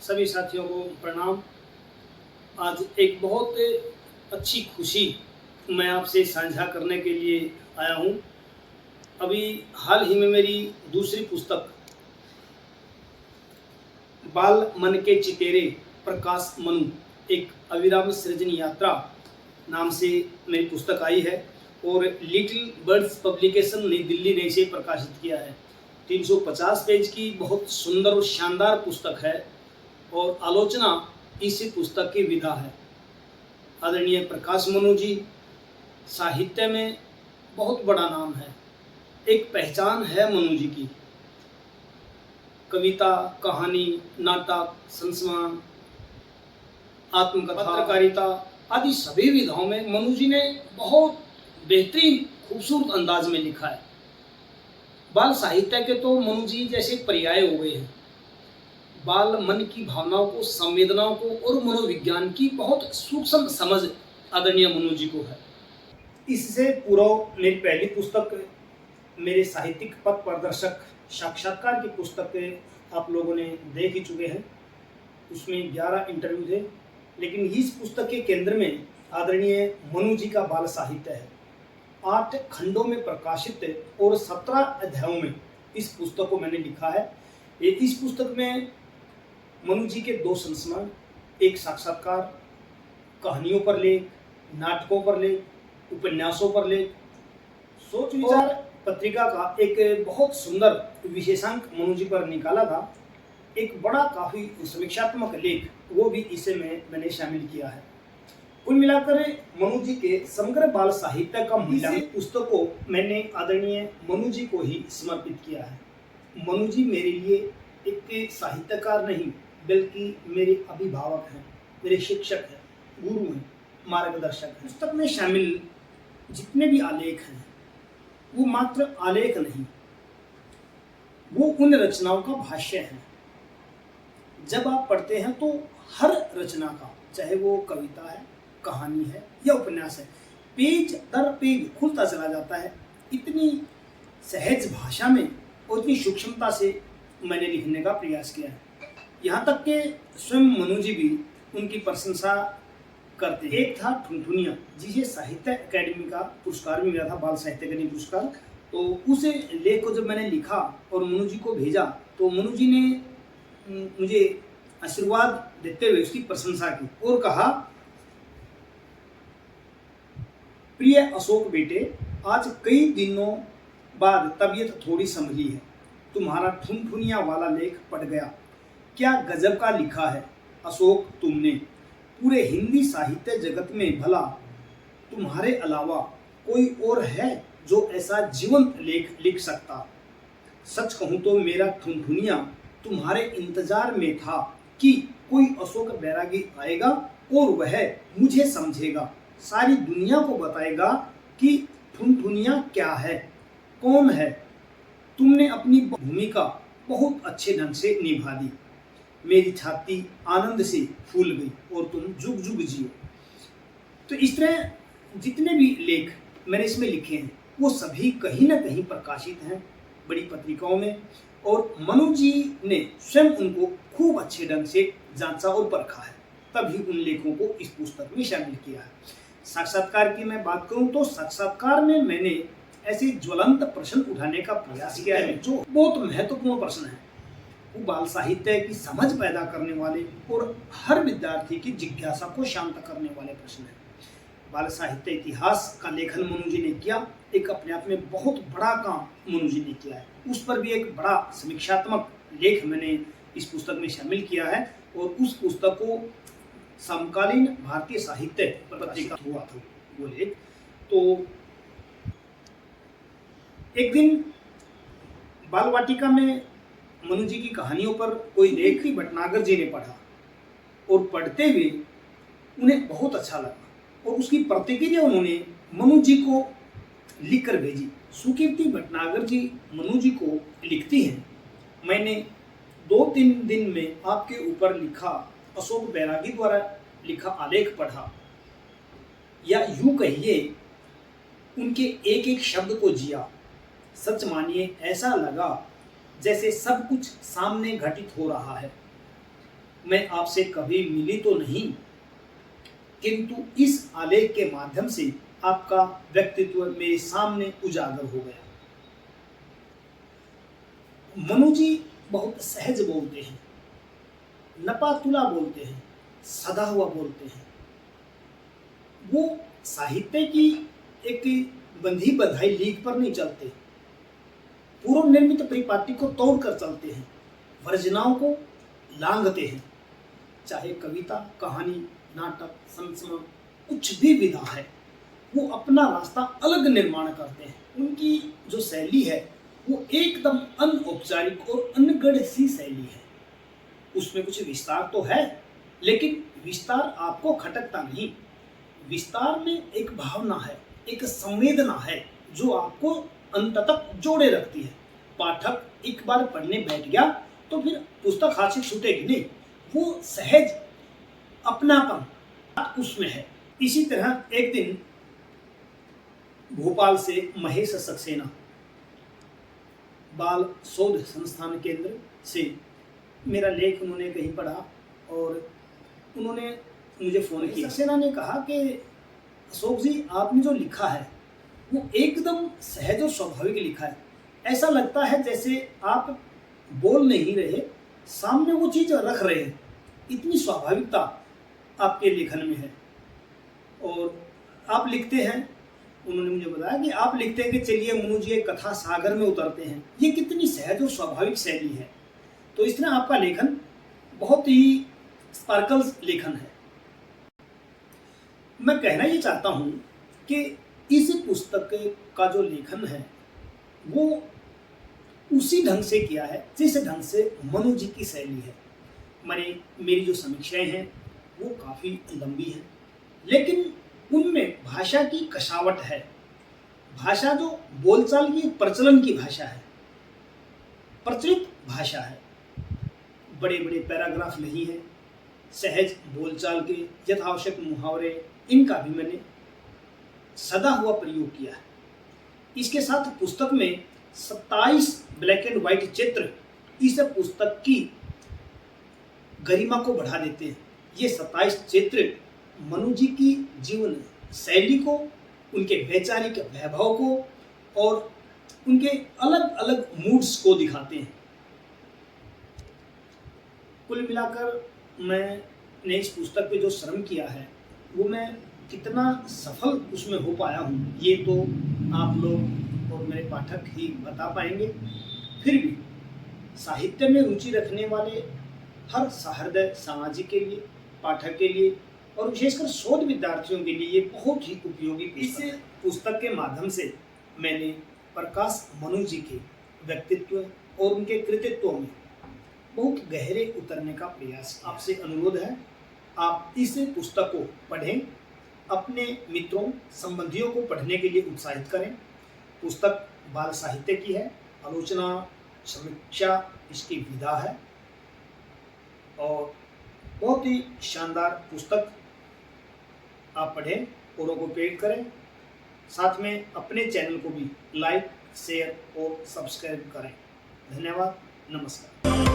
सभी साथियों को प्रणाम। आज एक बहुत अच्छी खुशी मैं आपसे साझा करने के लिए आया हूँ। अभी हाल ही में मेरी दूसरी पुस्तक बाल मन के चितेरे प्रकाश मनु एक अविराम सृजन यात्रा नाम से मेरी पुस्तक आई है और लिटिल बर्ड्स पब्लिकेशन नई दिल्ली ने इसे प्रकाशित किया है। 350 पेज की बहुत सुंदर और शानदार पुस्तक है और आलोचना इस पुस्तक की विधा है। आदरणीय प्रकाश मनु जी साहित्य में बहुत बड़ा नाम है, एक पहचान है मनु जी की। कविता, कहानी, नाटक, संस्मरण, आत्मकथा, पत्रकारिता आदि सभी विधाओं में मनु जी ने बहुत बेहतरीन खूबसूरत अंदाज में लिखा है। बाल साहित्य के तो मनु जी जैसे पर्याय हो गए हैं। बाल मन की भावनाओं को, संवेदनाओं को और मनोविज्ञान की बहुत सूक्ष्म समझ आदरणीय मनु जी को है। इससे पूर्व मेरी पहली पुस्तक, मेरे साहित्यिक पथ प्रदर्शक साक्षात्कार की पुस्तक आप लोगों ने देख ही चुके हैं। उसमें 11 इंटरव्यू थे, लेकिन इस पुस्तक के केंद्र में आदरणीय मनु जी का बाल साहित्य है। 8 खंडों में प्रकाशित और 17 अध्यायों में इस पुस्तक को मैंने लिखा है। इस पुस्तक में मनु जी के 2 संस्मरण, एक साक्षात्कार, कहानियों पर लेख, नाटकों पर लेख, उपन्यासों पर लेख, सोच विचार पत्रिका का एक बहुत सुंदर विशेषांक मनु जी पर निकाला था। एक बड़ा काफ़ी समीक्षात्मक लेख वो भी इसे मैंने शामिल किया है। कुल मिलाकर मनु जी के समग्र बाल साहित्य का मूल्यांकन पुस्तक को मैंने आदरणीय मनु जी को ही समर्पित किया है। मनु जी मेरे लिए एक साहित्यकार नहीं बल्कि मेरे अभिभावक हैं, मेरे शिक्षक हैं, गुरु हैं, मार्गदर्शक हैं। पुस्तक में शामिल जितने भी आलेख हैं वो मात्र आलेख नहीं, वो उन रचनाओं का भाष्य है। जब आप पढ़ते हैं तो हर रचना का, चाहे वो कविता है, कहानी है या उपन्यास है, पेज दर पेज खुलता चला जाता है। इतनी सहज भाषा में और इतनी सूक्ष्मता से मैंने लिखने का प्रयास किया है। यहाँ तक कि स्वयं मनु जी भी उनकी प्रशंसा करते हैं। एक था ठुनठुनिया, जिसे साहित्य अकेडमी का पुरस्कार भी मिला था, बाल साहित्य अकेडमी पुरस्कार। तो उस लेख को जब मैंने लिखा और मनु जी को भेजा तो मनु जी ने मुझे आशीर्वाद देते हुए उसकी प्रशंसा की और कहा, प्रिय अशोक बेटे, आज कई दिनों बाद तबीयत थोड़ी संभली है। तुम्हारा ठुनठुनिया वाला लेख पढ़ गया। क्या गजब का लिखा है अशोक तुमने। पूरे हिंदी साहित्य जगत में भला तुम्हारे अलावा कोई और है जो ऐसा जीवंत लेख लिख सकता। सच कहूँ तो मेरा ठुनठुनिया तुम्हारे इंतजार में था कि कोई अशोक बैरागी आएगा और वह मुझे समझेगा, सारी दुनिया को बताएगा कि ठुनठुनिया क्या है, कौन है। तुमने अपनी भूमिका बहुत अच्छे ढंग से निभा दी। मेरी छाती आनंद से फूल गई और तुम जुग जुग जियो। तो इस तरह जितने भी लेख मैंने इसमें लिखे हैं वो सभी कहीं ना कहीं प्रकाशित हैं बड़ी पत्रिकाओं में, और मनु जी ने स्वयं उनको खूब अच्छे ढंग से जांचा और परखा है, तभी उन लेखों को इस पुस्तक में शामिल किया है। साक्षात्कार की मैं बात करूं तो साक्षात्कार में मैंने ऐसे ज्वलंत प्रश्न उठाने का प्रयास किया है जो बहुत महत्वपूर्ण प्रश्न है। वो बाल साहित्य की समझ पैदा करने वाले और हर विद्यार्थी की जिज्ञासा को शांत करने वाले प्रश्न हैं। बाल साहित्य इतिहास का लेखन मनु जी ने किया, एक अपने आप में बहुत बड़ा काम मनु जी ने किया है। उस पर भी एक बड़ा समीक्षात्मक लेख मैंने इस पुस्तक में शामिल किया है और उस पुस्तक को समकालीन भारतीय साहित्य पत्रिका हुआ था वो लेख। तो एक दिन बाल वाटिका में मनु जी की कहानियों पर कोई लेख ही भटनागर जी ने पढ़ा और पढ़ते हुए उन्हें बहुत अच्छा लगा और उसकी प्रतिक्रिया उन्होंने मनु जी को लिखकर भेजी। सुकीर्ति भटनागर जी मनु जी को लिखती हैं, मैंने 2-3 दिन में आपके ऊपर लिखा अशोक बैरागी द्वारा लिखा आलेख पढ़ा, या यूं कहिए उनके एक एक शब्द को जिया। सच मानिए ऐसा लगा जैसे सब कुछ सामने घटित हो रहा है। मैं आपसे कभी मिली तो नहीं, किंतु इस आलेख के माध्यम से आपका व्यक्तित्व मेरे सामने उजागर हो गया। मनु जी बहुत सहज बोलते हैं, नपातुला बोलते हैं, सदा हुआ बोलते हैं। वो साहित्य की एक बंधी बधाई लीक पर नहीं चलते, पूर्व निर्मित परिपाटी को तोड़कर चलते हैं, वर्जनाओं को लांघते हैं। चाहे कविता, कहानी, नाटक, संस्मरण, कुछ भी विधा है, वो अपना रास्ता अलग निर्माण करते हैं। उनकी जो शैली है वो एकदम अनौपचारिक और अनगढ़ सी शैली है। उसमें कुछ विस्तार तो है, लेकिन विस्तार आपको खटकता नहीं। विस्तार में एक भावना है, एक संवेदना है जो आपको अंत तक जोड़े रखती है। पाठक एक बार पढ़ने बैठ गया तो फिर पुस्तक हाथ से छूटेगी नहीं। वो सहज अपनापन उसमें है। इसी तरह एक दिन भोपाल से महेश सक्सेना बाल शोध संस्थान केंद्र से मेरा लेख उन्होंने कहीं पढ़ा और उन्होंने मुझे फ़ोन किया। सक्सेना ने कहा कि अशोक जी, आपने जो लिखा है वो एकदम सहज और स्वाभाविक लिखा है। ऐसा लगता है जैसे आप बोल नहीं रहे, सामने वो चीज़ रख रहे हैं। इतनी स्वाभाविकता आपके लेखन में है। और आप लिखते हैं, उन्होंने मुझे बताया कि आप लिखते हैं कि चलिए मनु जी एक कथा सागर में उतरते हैं। ये कितनी सहज और स्वाभाविक शैली है। तो इस तरह आपका लेखन बहुत ही स्पार्कल्स लेखन है। मैं कहना ये चाहता हूँ कि इस पुस्तक का जो लेखन है वो उसी ढंग से किया है जिस ढंग से मनु जी की शैली है। मेरी जो समीक्षाएं हैं वो काफ़ी लंबी हैं, लेकिन उनमें भाषा की कशावट है। भाषा जो बोलचाल की प्रचलन की भाषा है, प्रचलित भाषा है। बड़े बड़े पैराग्राफ नहीं है, सहज बोलचाल के यथावश्यक मुहावरे, इनका भी मैंने सदा हुआ प्रयोग किया है। इसके साथ पुस्तक में 27 ब्लैक एंड व्हाइट चित्र इस पुस्तक की गरिमा को बढ़ा देते हैं। ये 27 चित्र मनु जी की जीवन शैली को, उनके वैचारिक वैभव को और उनके अलग अलग मूड्स को दिखाते हैं। कुल मिलाकर मैंने इस पुस्तक पे जो श्रम किया है वो मैं कितना सफल उसमें हो पाया हूँ ये तो आप लोग और मेरे पाठक ही बता पाएंगे। फिर भी साहित्य में रुचि रखने वाले हर सहृदय सामाजिक के लिए, पाठक के लिए और विशेषकर शोध विद्यार्थियों के लिए ये बहुत ही उपयोगी पुस्तक है। इस पुस्तक के माध्यम से मैंने प्रकाश मनु जी के व्यक्तित्व और उनके कृतित्व में बहुत गहरे उतरने का प्रयास। आपसे अनुरोध है, आप इस पुस्तक को पढ़ें, अपने मित्रों संबंधियों को पढ़ने के लिए उत्साहित करें। पुस्तक बाल साहित्य की है, आलोचना समीक्षा इसकी विधा है और बहुत ही शानदार पुस्तक। आप पढ़ें, औरों को प्रेरित करें, साथ में अपने चैनल को भी लाइक, शेयर और सब्सक्राइब करें। धन्यवाद, नमस्कार।